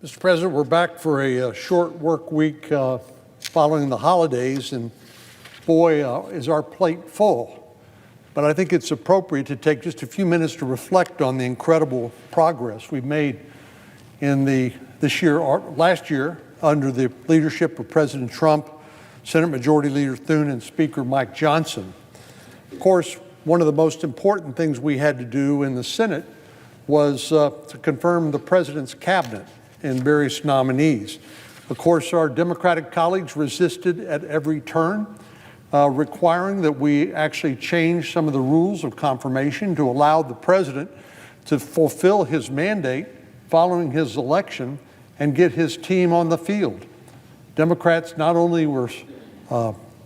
Mr. President, we're back for a short work week following the holidays, and boy, is our plate full. But I think it's appropriate to take just a few minutes to reflect on the incredible progress we've made in last year under the leadership of President Trump, Senate Majority Leader Thune, and Speaker Mike Johnson. Of course, one of the most important things we had to do in the Senate was to confirm the President's cabinet and various nominees. Of course, our Democratic colleagues resisted at every turn, requiring that we actually change some of the rules of confirmation to allow the President to fulfill his mandate following his election and get his team on the field. Democrats not only were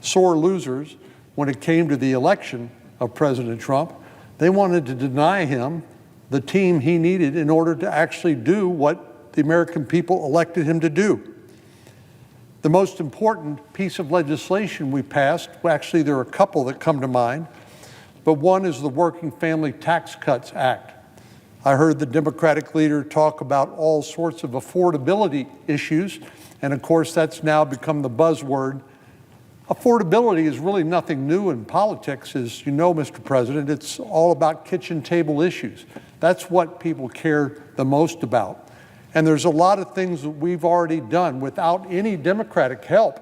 sore losers when it came to the election of President Trump, they wanted to deny him the team he needed in order to actually do what the American people elected him to do. The most important piece of legislation we passed, well, actually there are a couple that come to mind, but one is the Working Family Tax Cuts Act. I heard the Democratic leader talk about all sorts of affordability issues, and of course that's now become the buzzword. Affordability is really nothing new in politics, as you know, Mr. President. It's all about kitchen table issues. That's what people care the most about. And there's a lot of things that we've already done without any Democratic help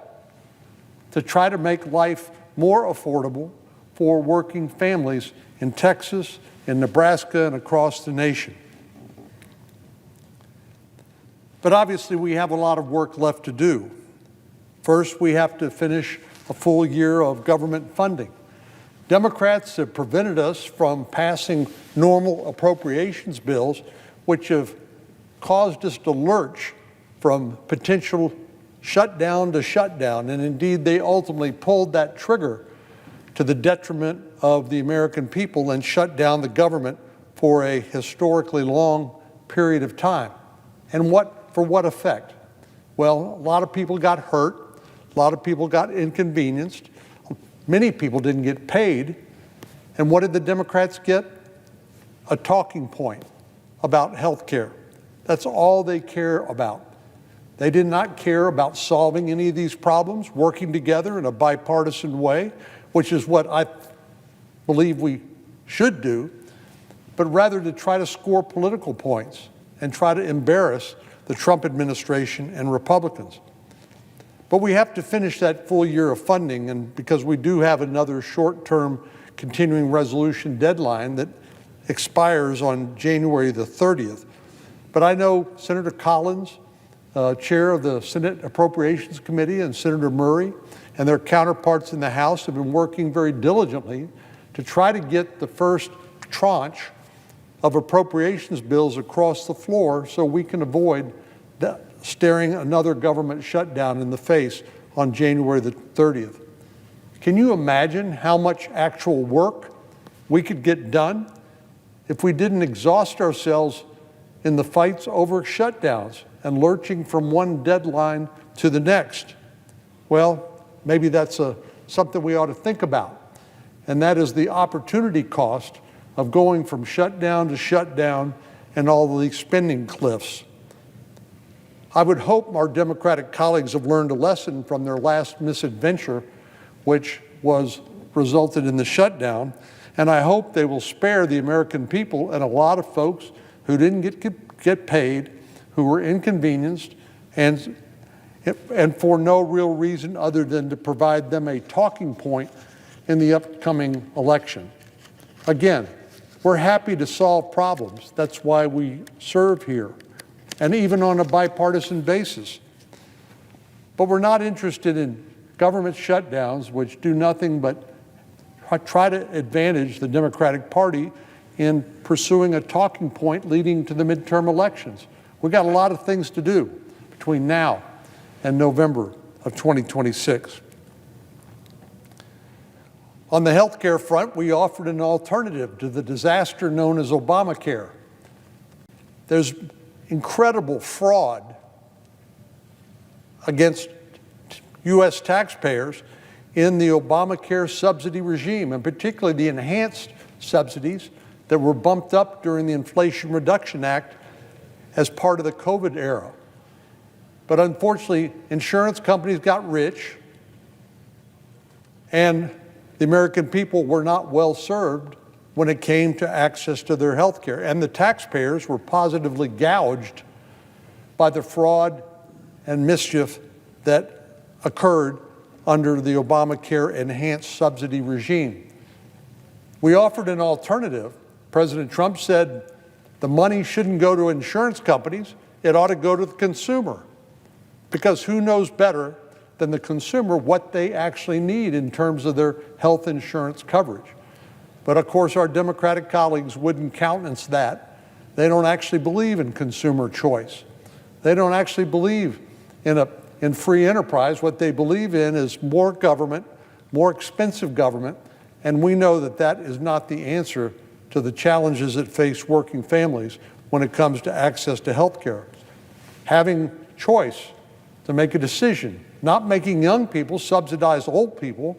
to try to make life more affordable for working families in Texas, in Nebraska, and across the nation. But obviously we have a lot of work left to do. First, we have to finish a full year of government funding. Democrats have prevented us from passing normal appropriations bills, which have caused us to lurch from potential shutdown to shutdown, and indeed they ultimately pulled that trigger to the detriment of the American people and shut down the government for a historically long period of time. And for what effect? Well, a lot of people got hurt, a lot of people got inconvenienced, many people didn't get paid, and what did the Democrats get? A talking point about health care. That's all they care about. They did not care about solving any of these problems, working together in a bipartisan way, which is what I believe we should do, but rather to try to score political points and try to embarrass the Trump administration and Republicans. But we have to finish that full year of funding, and because we do have another short-term continuing resolution deadline that expires on January the 30th. But I know Senator Collins, chair of the Senate Appropriations Committee, and Senator Murray and their counterparts in the House have been working very diligently to try to get the first tranche of appropriations bills across the floor so we can avoid staring another government shutdown in the face on January the 30th. Can you imagine how much actual work we could get done if we didn't exhaust ourselves in the fights over shutdowns and lurching from one deadline to the next? Well, maybe that's something we ought to think about, and that is the opportunity cost of going from shutdown to shutdown and all of these spending cliffs. I would hope our Democratic colleagues have learned a lesson from their last misadventure, which resulted in the shutdown, and I hope they will spare the American people and a lot of folks who didn't get paid, who were inconvenienced, and for no real reason other than to provide them a talking point in the upcoming election. Again, we're happy to solve problems. That's why we serve here, and even on a bipartisan basis. But we're not interested in government shutdowns, which do nothing but try to advantage the Democratic Party in pursuing a talking point leading to the midterm elections. We've got a lot of things to do between now and November of 2026. On the health care front, we offered an alternative to the disaster known as Obamacare. There's incredible fraud against U.S. taxpayers in the Obamacare subsidy regime, and particularly the enhanced subsidies that were bumped up during the Inflation Reduction Act as part of the COVID era. But unfortunately, insurance companies got rich, and the American people were not well served when it came to access to their health care. And the taxpayers were positively gouged by the fraud and mischief that occurred under the Obamacare enhanced subsidy regime. We offered an alternative. President Trump said the money shouldn't go to insurance companies, it ought to go to the consumer. Because who knows better than the consumer what they actually need in terms of their health insurance coverage? But of course, our Democratic colleagues wouldn't countenance that. They don't actually believe in consumer choice. They don't actually believe in free enterprise. What they believe in is more government, more expensive government, and we know that that is not the answer to the challenges that face working families when it comes to access to health care. Having choice to make a decision, not making young people subsidize old people,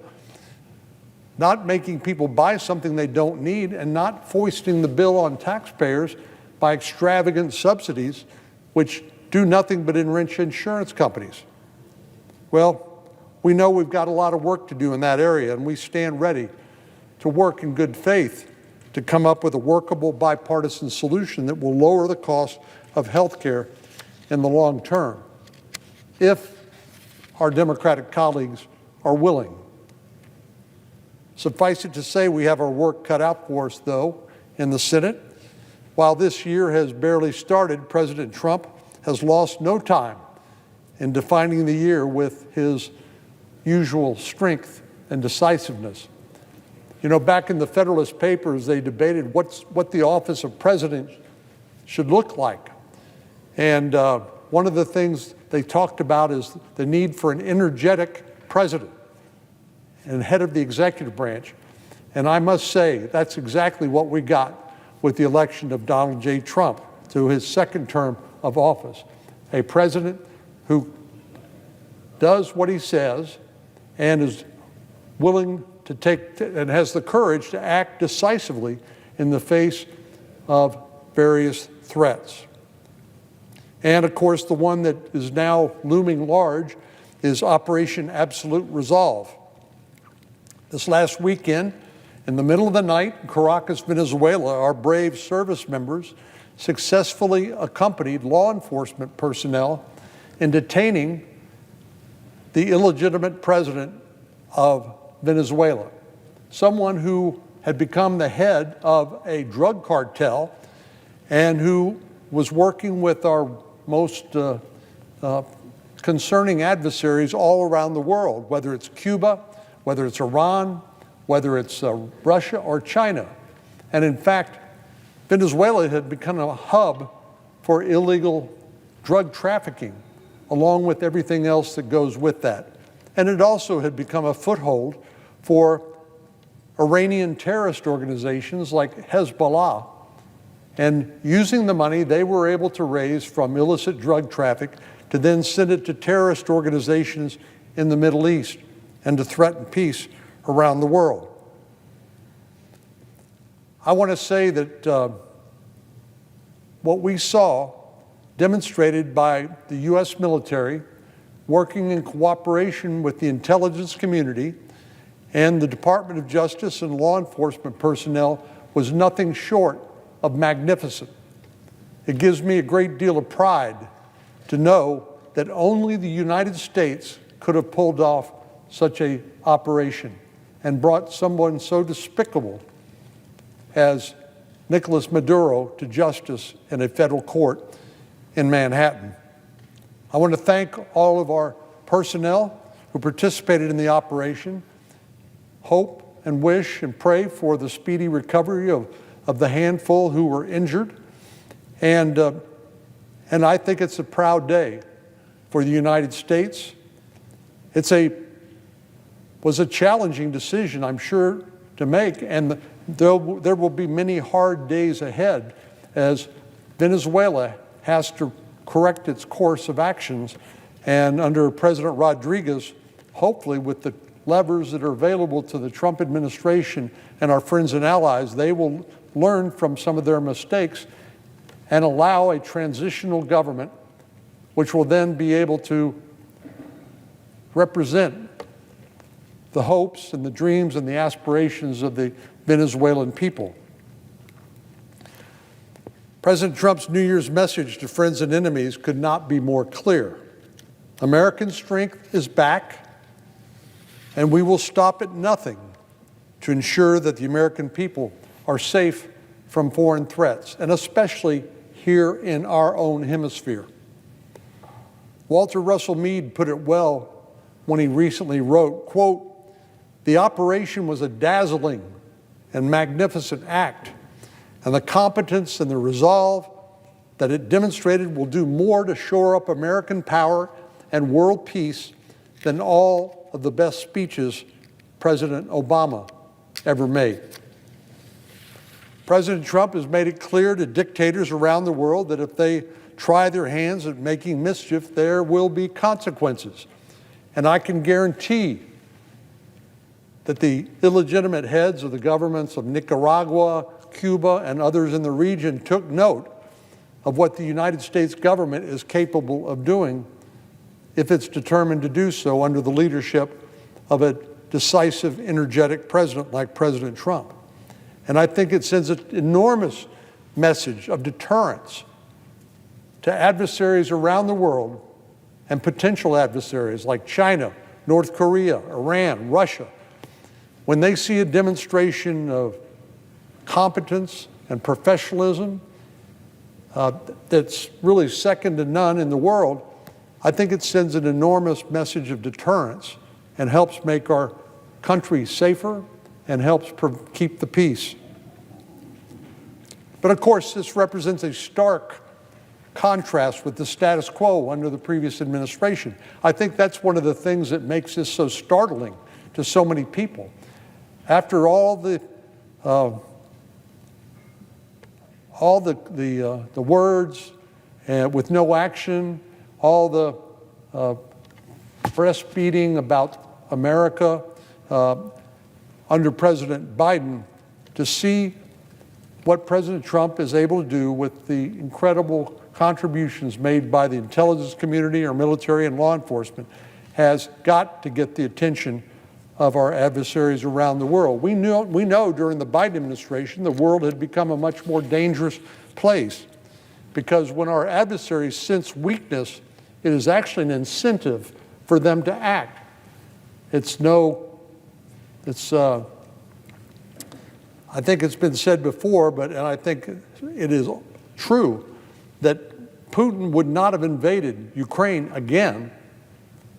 not making people buy something they don't need, and not foisting the bill on taxpayers by extravagant subsidies which do nothing but enrich insurance companies. Well, we know we've got a lot of work to do in that area, and we stand ready to work in good faith to come up with a workable bipartisan solution that will lower the cost of health care in the long term, if our Democratic colleagues are willing. Suffice it to say, we have our work cut out for us, though, in the Senate. While this year has barely started, President Trump has lost no time in defining the year with his usual strength and decisiveness. You know, back in the Federalist Papers, they debated what the office of president should look like. And one of the things they talked about is the need for an energetic president and head of the executive branch. And I must say, that's exactly what we got with the election of Donald J. Trump to his second term of office. A president who does what he says and is willing to take and has the courage to act decisively in the face of various threats. And of course, the one that is now looming large is Operation Absolute Resolve. This last weekend, in the middle of the night in Caracas, Venezuela, our brave service members successfully accompanied law enforcement personnel in detaining the illegitimate president of Venezuela, someone who had become the head of a drug cartel and who was working with our most concerning adversaries all around the world, whether it's Cuba, whether it's Iran, whether it's Russia or China. And in fact, Venezuela had become a hub for illegal drug trafficking, along with everything else that goes with that. And it also had become a foothold for Iranian terrorist organizations like Hezbollah. And using the money they were able to raise from illicit drug traffic to then send it to terrorist organizations in the Middle East and to threaten peace around the world. I want to say that what we saw demonstrated by the U.S. military working in cooperation with the intelligence community and the Department of Justice and law enforcement personnel was nothing short of magnificent. It gives me a great deal of pride to know that only the United States could have pulled off such an operation and brought someone so despicable as Nicolás Maduro to justice in a federal court in Manhattan. I want to thank all of our personnel who participated in the operation, hope and wish and pray for the speedy recovery of the handful who were injured. And I think it's a proud day for the United States. Was a challenging decision, I'm sure, to make, and there will be many hard days ahead as Venezuela has to correct its course of actions. And under President Rodriguez, hopefully with the levers that are available to the Trump administration and our friends and allies, they will learn from some of their mistakes and allow a transitional government which will then be able to represent the hopes and the dreams and the aspirations of the Venezuelan people. President Trump's New Year's message to friends and enemies could not be more clear. American strength is back, and we will stop at nothing to ensure that the American people are safe from foreign threats, and especially here in our own hemisphere. Walter Russell Mead put it well when he recently wrote, quote, "The operation was a dazzling and magnificent act, and the competence and the resolve that it demonstrated will do more to shore up American power and world peace than all of the best speeches President Obama ever made." President Trump has made it clear to dictators around the world that if they try their hands at making mischief, there will be consequences. And I can guarantee that the illegitimate heads of the governments of Nicaragua, Cuba, and others in the region took note of what the United States government is capable of doing if it's determined to do so under the leadership of a decisive, energetic president like President Trump. And I think it sends an enormous message of deterrence to adversaries around the world and potential adversaries like China, North Korea, Iran, Russia. When they see a demonstration of competence and professionalism that's really second to none in the world, I think it sends an enormous message of deterrence and helps make our country safer and helps keep the peace. But of course, this represents a stark contrast with the status quo under the previous administration. I think that's one of the things that makes this so startling to so many people. After all the words with no action, all the breastfeeding about America under President Biden, to see what President Trump is able to do with the incredible contributions made by the intelligence community, our military, and law enforcement has got to get the attention of our adversaries around the world. We know during the Biden administration the world had become a much more dangerous place, because when our adversaries sense weakness, it is actually an incentive for them to act. I think it's been said before, and I think it is true, that Putin would not have invaded Ukraine again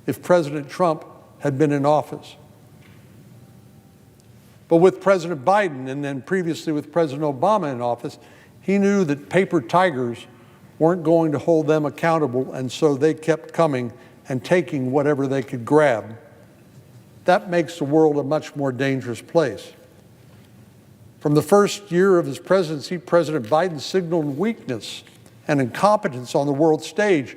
if President Trump had been in office. But with President Biden and then previously with President Obama in office, he knew that paper tigers weren't going to hold them accountable, and so they kept coming and taking whatever they could grab. That makes the world a much more dangerous place. From the first year of his presidency, President Biden signaled weakness and incompetence on the world stage,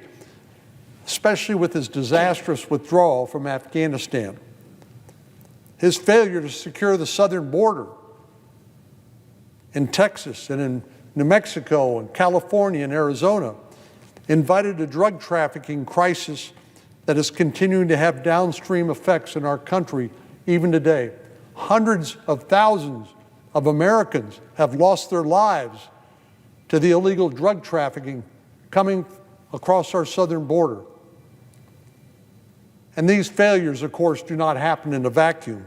especially with his disastrous withdrawal from Afghanistan. His failure to secure the southern border in Texas and in New Mexico and California and Arizona invited a drug trafficking crisis that is continuing to have downstream effects in our country even today. Hundreds of thousands of Americans have lost their lives to the illegal drug trafficking coming across our southern border. And these failures, of course, do not happen in a vacuum.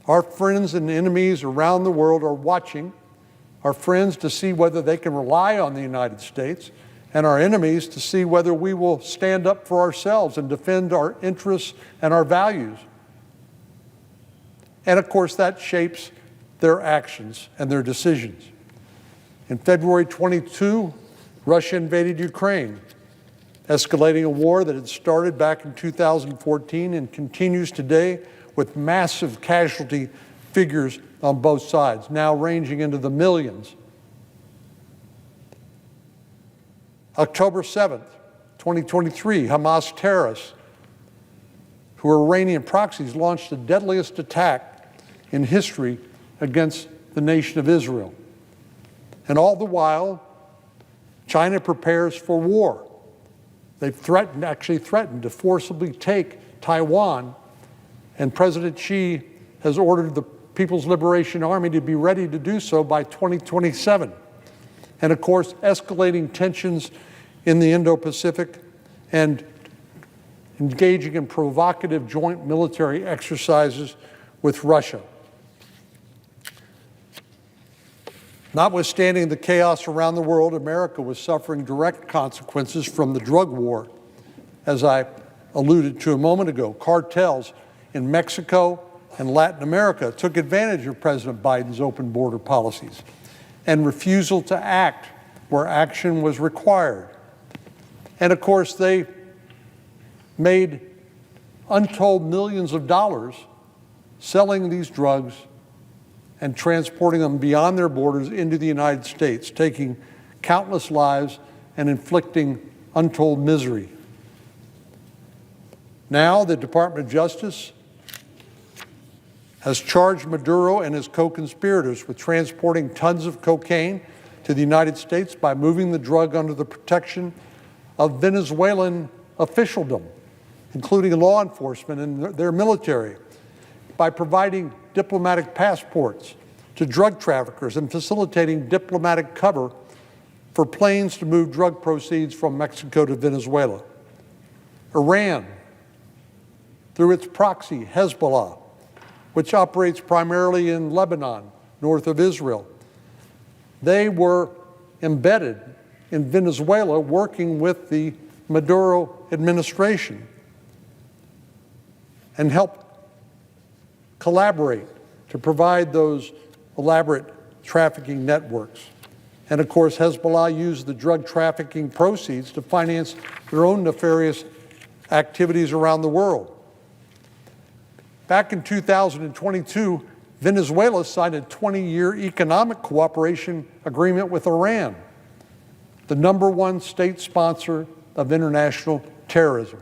Our friends and enemies around the world are watching, our friends to see whether they can rely on the United States, and our enemies to see whether we will stand up for ourselves and defend our interests and our values. And of course, that shapes their actions and their decisions. In February 22, Russia invaded Ukraine, escalating a war that had started back in 2014 and continues today with massive casualty figures on both sides, now ranging into the millions. October 7th, 2023, Hamas terrorists, who are Iranian proxies, launched the deadliest attack in history against the nation of Israel. And all the while, China prepares for war They've actually threatened to forcibly take Taiwan, and President Xi has ordered the People's Liberation Army to be ready to do so by 2027. And of course, escalating tensions in the Indo-Pacific and engaging in provocative joint military exercises with Russia. Notwithstanding the chaos around the world, America was suffering direct consequences from the drug war. As I alluded to a moment ago, cartels in Mexico and Latin America took advantage of President Biden's open border policies and refusal to act where action was required. And of course, they made untold millions of dollars selling these drugs and transporting them beyond their borders into the United States, taking countless lives and inflicting untold misery. Now, the Department of Justice has charged Maduro and his co-conspirators with transporting tons of cocaine to the United States by moving the drug under the protection of Venezuelan officialdom, including law enforcement and their military, by providing diplomatic passports to drug traffickers and facilitating diplomatic cover for planes to move drug proceeds from Mexico to Venezuela. Iran, through its proxy, Hezbollah, which operates primarily in Lebanon, north of Israel, they were embedded in Venezuela working with the Maduro administration and helped collaborate to provide those elaborate trafficking networks. And of course, Hezbollah used the drug trafficking proceeds to finance their own nefarious activities around the world. Back in 2022, Venezuela signed a 20-year economic cooperation agreement with Iran, the #1 state sponsor of international terrorism.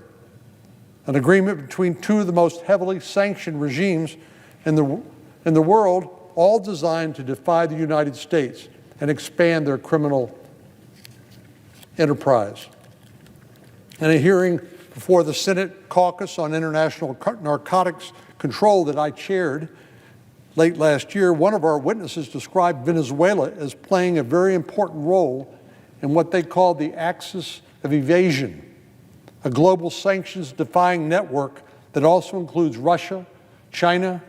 An agreement between two of the most heavily sanctioned regimes in the world, all designed to defy the United States and expand their criminal enterprise. In a hearing before the Senate Caucus on International Narcotics Control that I chaired late last year, one of our witnesses described Venezuela as playing a very important role in what they called the axis of evasion, a global sanctions-defying network that also includes Russia, China,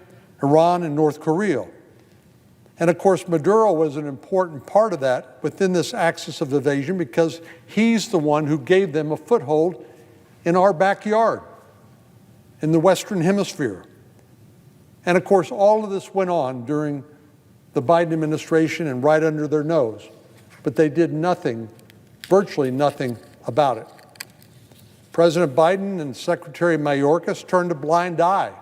Iran, and North Korea. And of course, Maduro was an important part of that within this axis of evasion because he's the one who gave them a foothold in our backyard, in the Western Hemisphere. And of course, all of this went on during the Biden administration and right under their nose, but they did nothing, virtually nothing about it. President Biden and Secretary Mayorkas turned a blind eye,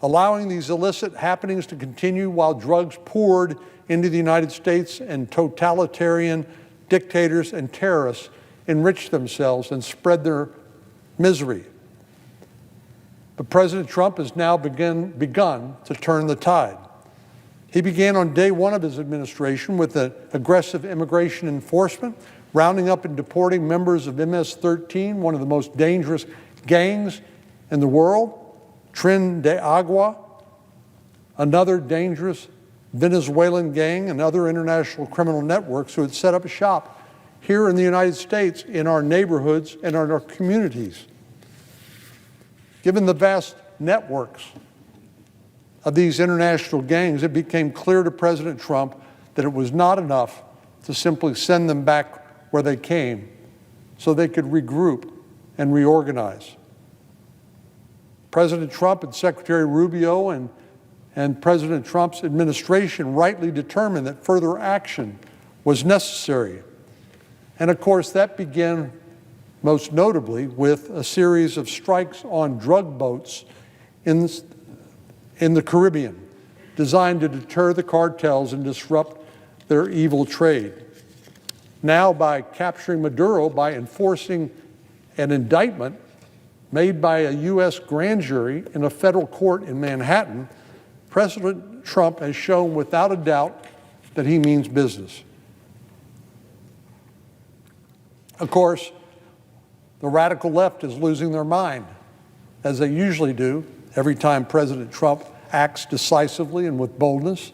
allowing these illicit happenings to continue while drugs poured into the United States and totalitarian dictators and terrorists enriched themselves and spread their misery. But President Trump has now begun to turn the tide. He began on day one of his administration with aggressive immigration enforcement, rounding up and deporting members of MS-13, one of the most dangerous gangs in the world, Tren de Agua, another dangerous Venezuelan gang and other international criminal networks who had set up a shop here in the United States, in our neighborhoods and in our communities. Given the vast networks of these international gangs, it became clear to President Trump that it was not enough to simply send them back where they came so they could regroup and reorganize. President Trump and Secretary Rubio and President Trump's administration rightly determined that further action was necessary. And of course, that began most notably with a series of strikes on drug boats in the Caribbean, designed to deter the cartels and disrupt their evil trade. Now, by capturing Maduro, by enforcing an indictment made by a U.S. grand jury in a federal court in Manhattan, President Trump has shown without a doubt that he means business. Of course, The radical left is losing their mind, as they usually do every time President Trump acts decisively and with boldness.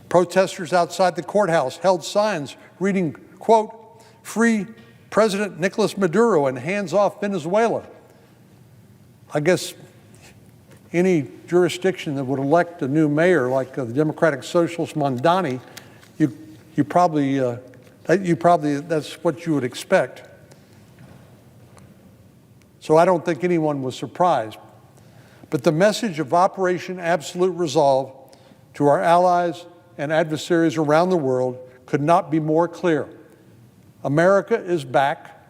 Protesters outside the courthouse held signs reading, quote, "Free President Nicolás Maduro and hands off Venezuela." I guess any jurisdiction that would elect a new mayor like the Democratic Socialist Mondani, you probably that's what you would expect. So I don't think anyone was surprised. But the message of Operation Absolute Resolve to our allies and adversaries around the world could not be more clear. America is back.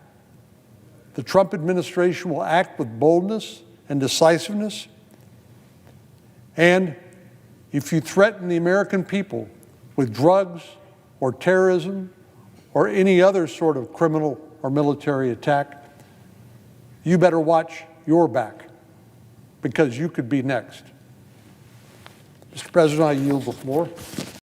The Trump administration will act with boldness and decisiveness. And if you threaten the American people with drugs or terrorism or any other sort of criminal or military attack, you better watch your back, because you could be next. Mr. President, I yield the floor.